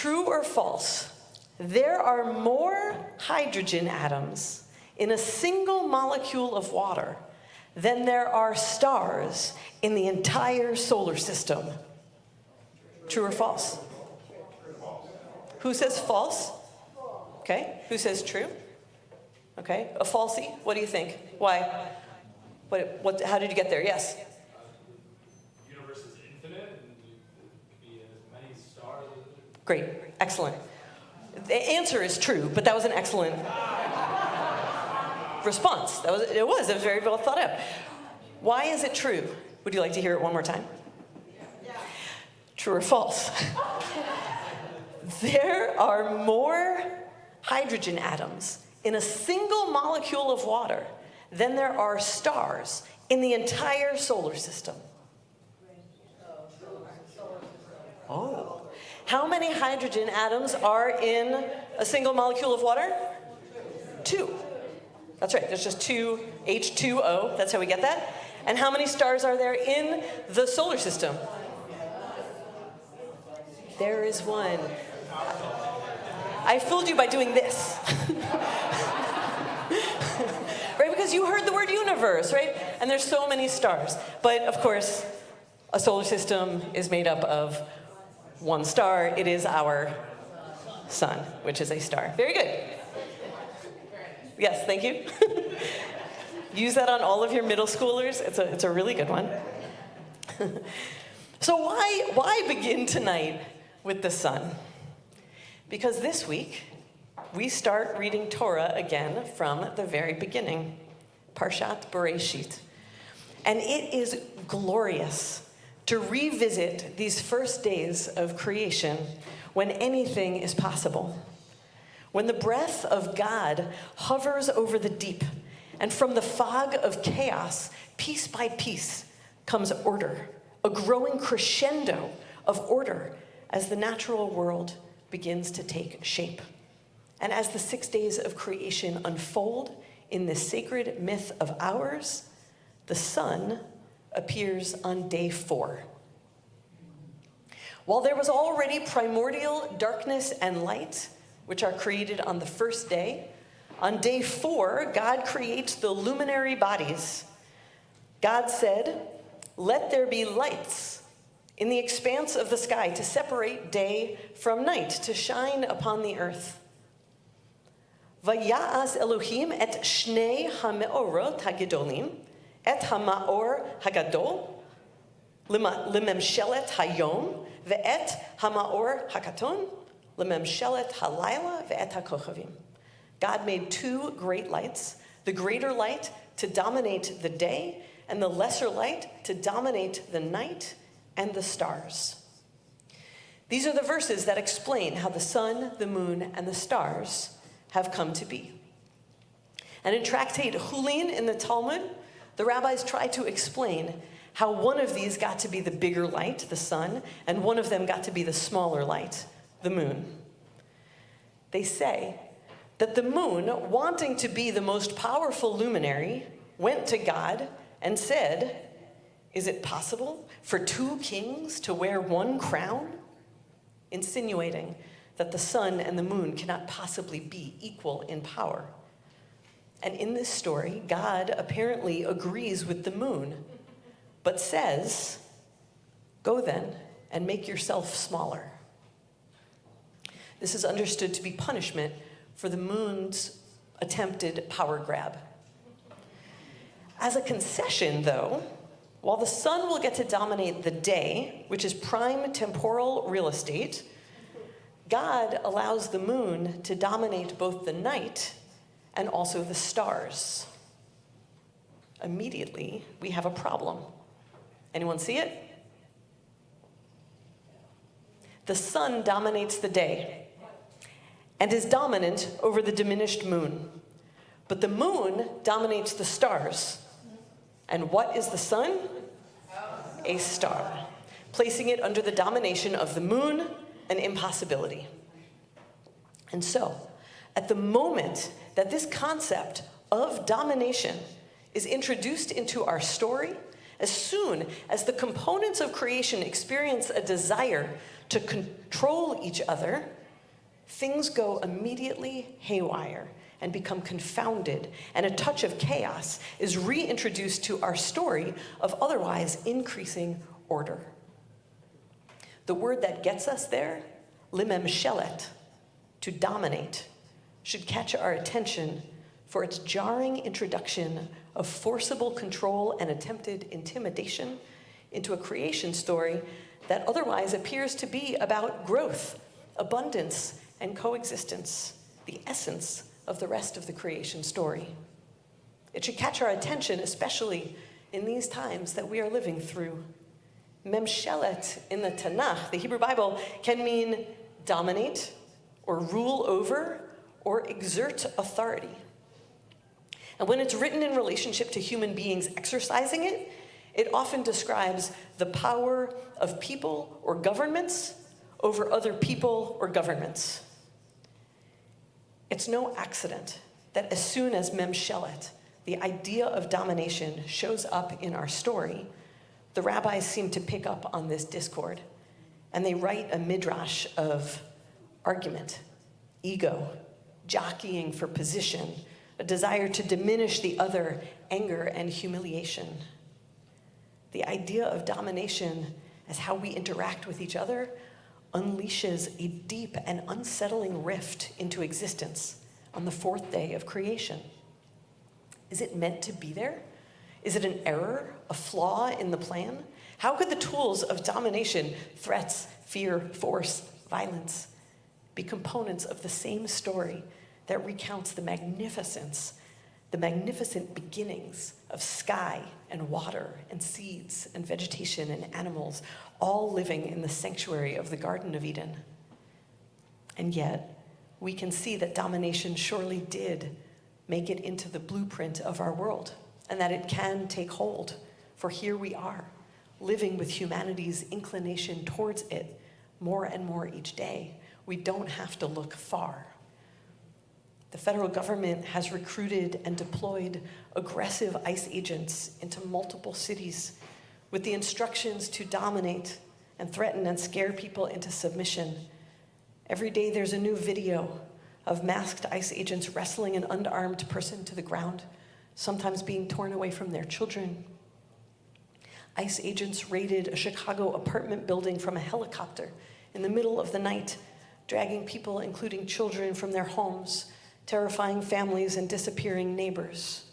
True or false? There are more hydrogen atoms in a single molecule of water than there are stars in the entire solar system. True or false? Who says false? Okay. Who says true? Okay. A falsie? What do you think? Why? How did you get there? Yes? The universe is infinite, and it could be as many stars as... Great. Excellent. The answer is true, but that was an excellent response. It was very well thought out. Why is it true? Would you like to hear it one more time? Yeah. True or false? There are more hydrogen atoms in a single molecule of water than there are stars in the entire solar system. Oh. How many hydrogen atoms are in a single molecule of water? 2. That's right, there's just 2 H2O, that's how we get that. And how many stars are there in the solar system? There is 1. I fooled you by doing this. Right, because you heard the word universe, right? And there's so many stars. But of course, a solar system is made up of 1 star. It is our sun, which is a star. Very good. Yes, thank you. Use that on all of your middle schoolers. It's a really good one. So why begin tonight with the sun? Because this week, we start reading Torah again from the very beginning, Parshat Bereshit. And it is glorious to revisit these first days of creation when anything is possible. When the breath of God hovers over the deep, and from the fog of chaos, piece by piece, comes order, a growing crescendo of order as the natural world begins to take shape. And as the 6 days of creation unfold in this sacred myth of ours, the sun appears on day 4. While there was already primordial darkness and light, which are created on the first day, on day 4, God creates the luminary bodies. God said, "Let there be lights in the expanse of the sky to separate day from night, to shine upon the earth." Vaya'az Elohim et shnei ha'me'orot ha'gedolim, et ha'ma'or ha'gadol, lememshelet hayom, ve'et ha'ma'or ha'katon, lememshelet halayla, ve'et ha'kochavim. God made 2 great lights, the greater light to dominate the day, and the lesser light to dominate the night and the stars. These are the verses that explain how the sun, the moon, and the stars have come to be. And in tractate Kolin in the Talmud, the rabbis try to explain how one of these got to be the bigger light, the sun, and one of them got to be the smaller light, the moon. They say that the moon, wanting to be the most powerful luminary, went to God and said, "Is it possible for 2 kings to wear 1 crown?" Insinuating that the sun and the moon cannot possibly be equal in power. And in this story, God apparently agrees with the moon, but says, "Go then and make yourself smaller." This is understood to be punishment for the moon's attempted power grab. As a concession, though, while the sun will get to dominate the day, which is prime temporal real estate, God allows the moon to dominate both the night and also the stars. Immediately, we have a problem. Anyone see it? The sun dominates the day and is dominant over the diminished moon. But the moon dominates the stars. And what is the sun? A star, placing it under the domination of the moon, an impossibility. And so, at the moment that this concept of domination is introduced into our story, as soon as the components of creation experience a desire to control each other, things go immediately haywire and become confounded, and a touch of chaos is reintroduced to our story of otherwise increasing order. The word that gets us there, limemshelet, to dominate, should catch our attention for its jarring introduction of forcible control and attempted intimidation into a creation story that otherwise appears to be about growth, abundance, and coexistence, the essence of the rest of the creation story. It should catch our attention, especially in these times that we are living through. Memshelet in the Tanakh, the Hebrew Bible, can mean dominate or rule over or exert authority. And when it's written in relationship to human beings exercising it, it often describes the power of people or governments over other people or governments. It's no accident that as soon as Memshelet, the idea of domination, shows up in our story, the rabbis seem to pick up on this discord, and they write a midrash of argument, ego, jockeying for position, a desire to diminish the other, anger, and humiliation. The idea of domination as how we interact with each other unleashes a deep and unsettling rift into existence on the fourth day of creation. Is it meant to be there? Is it an error, a flaw in the plan? How could the tools of domination, threats, fear, force, violence, be components of the same story that recounts the magnificent beginnings of sky and water and seeds and vegetation and animals, all living in the sanctuary of the Garden of Eden? And yet, we can see that domination surely did make it into the blueprint of our world, and that it can take hold, for here we are, living with humanity's inclination towards it more and more each day. We don't have to look far. The federal government has recruited and deployed aggressive ICE agents into multiple cities with the instructions to dominate and threaten and scare people into submission. Every day there's a new video of masked ICE agents wrestling an unarmed person to the ground, sometimes being torn away from their children. ICE agents raided a Chicago apartment building from a helicopter in the middle of the night, dragging people, including children, from their homes, terrifying families and disappearing neighbors.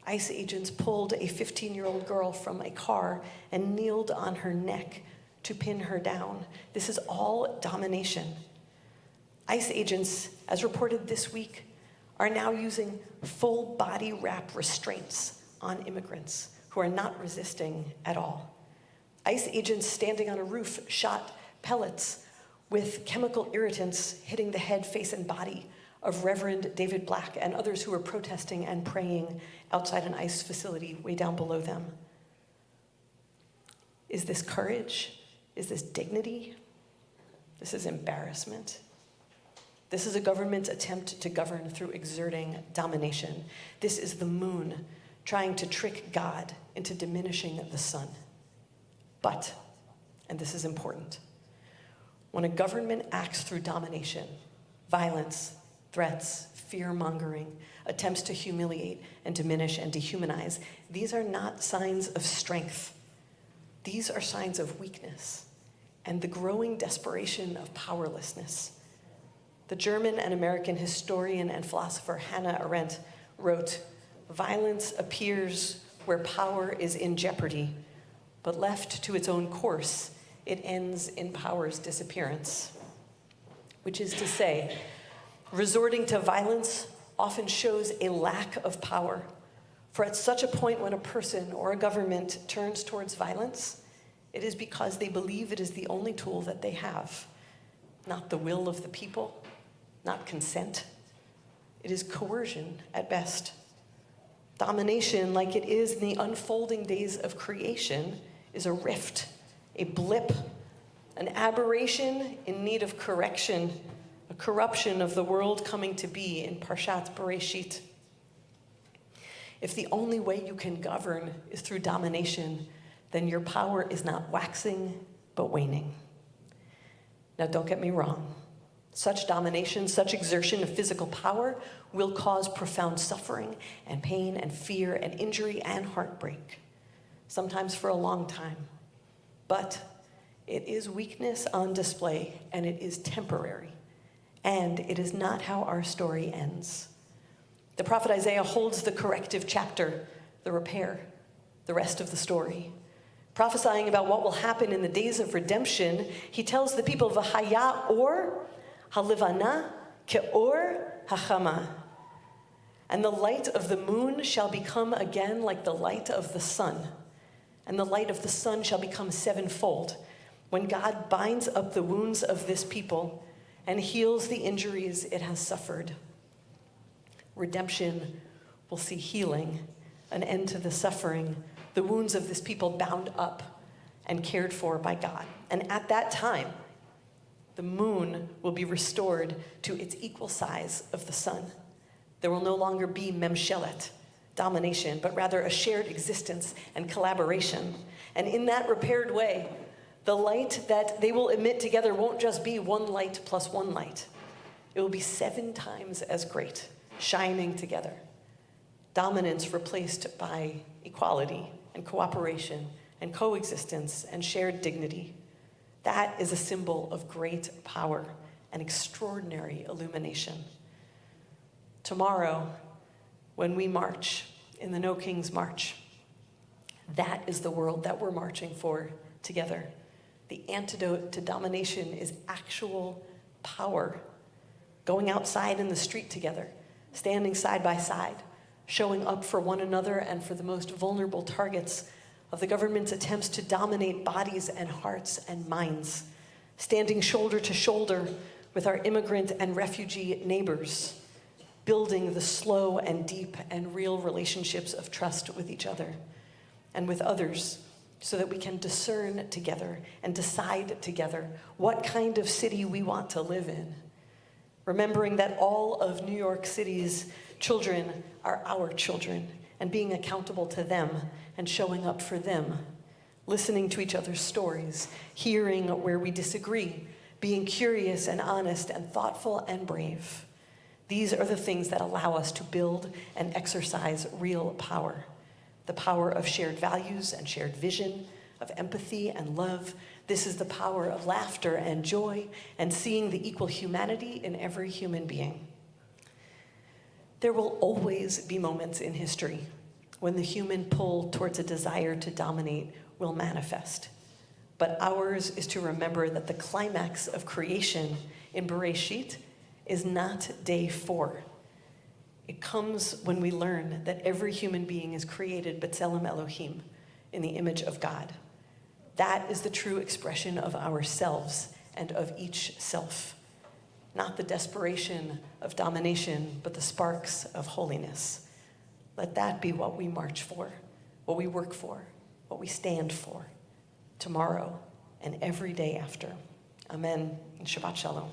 ICE agents pulled a 15-year-old girl from a car and kneeled on her neck to pin her down. This is all domination. ICE agents, as reported this week, are now using full body wrap restraints on immigrants who are not resisting at all. ICE agents standing on a roof shot pellets with chemical irritants hitting the head, face, and body of Reverend David Black and others who were protesting and praying outside an ICE facility way down below them. Is this courage? Is this dignity? This is embarrassment. This is a government's attempt to govern through exerting domination. This is the moon trying to trick God into diminishing the sun. But, and this is important, when a government acts through domination, violence, threats, fear-mongering, attempts to humiliate and diminish and dehumanize, these are not signs of strength. These are signs of weakness and the growing desperation of powerlessness. The German and American historian and philosopher Hannah Arendt wrote, "Violence appears where power is in jeopardy, but left to its own course, it ends in power's disappearance." Which is to say, resorting to violence often shows a lack of power. For at such a point when a person or a government turns towards violence, it is because they believe it is the only tool that they have, not the will of the people, not consent. It is coercion at best. Domination, like it is in the unfolding days of creation, is a rift, a blip, an aberration in need of correction, a corruption of the world coming to be in Parshat Bereshit. If the only way you can govern is through domination, then your power is not waxing, but waning. Now, don't get me wrong. Such domination, such exertion of physical power will cause profound suffering and pain and fear and injury and heartbreak, sometimes for a long time. But it is weakness on display, and it is temporary. And it is not how our story ends. The prophet Isaiah holds the corrective chapter, the repair, the rest of the story. Prophesying about what will happen in the days of redemption, he tells the people, V'haya or halivana ke'or hachama. And the light of the moon shall become again like the light of the sun, and the light of the sun shall become sevenfold, when God binds up the wounds of this people and heals the injuries it has suffered. Redemption will see healing, an end to the suffering, the wounds of this people bound up and cared for by God. And at that time, the moon will be restored to its equal size of the sun. There will no longer be memshelet, domination, but rather a shared existence and collaboration. And in that repaired way, the light that they will emit together won't just be one light plus one light. It will be 7 times as great, shining together. Dominance replaced by equality and cooperation and coexistence and shared dignity. That is a symbol of great power and extraordinary illumination. Tomorrow, when we march in the No Kings March, that is the world that we're marching for together. The antidote to domination is actual power. Going outside in the street together, standing side by side, showing up for one another and for the most vulnerable targets of the government's attempts to dominate bodies and hearts and minds, standing shoulder to shoulder with our immigrant and refugee neighbors, building the slow and deep and real relationships of trust with each other and with others, so that we can discern together and decide together what kind of city we want to live in. Remembering that all of New York City's children are our children, and being accountable to them and showing up for them, listening to each other's stories, hearing where we disagree, being curious and honest and thoughtful and brave. These are the things that allow us to build and exercise real power. The power of shared values and shared vision, of empathy and love. This is the power of laughter and joy and seeing the equal humanity in every human being. There will always be moments in history when the human pull towards a desire to dominate will manifest. But ours is to remember that the climax of creation in Bereshit is not day 4. It comes when we learn that every human being is created b'tselem Elohim, in the image of God. That is the true expression of ourselves and of each self. Not the desperation of domination, but the sparks of holiness. Let that be what we march for, what we work for, what we stand for, tomorrow and every day after. Amen and Shabbat Shalom.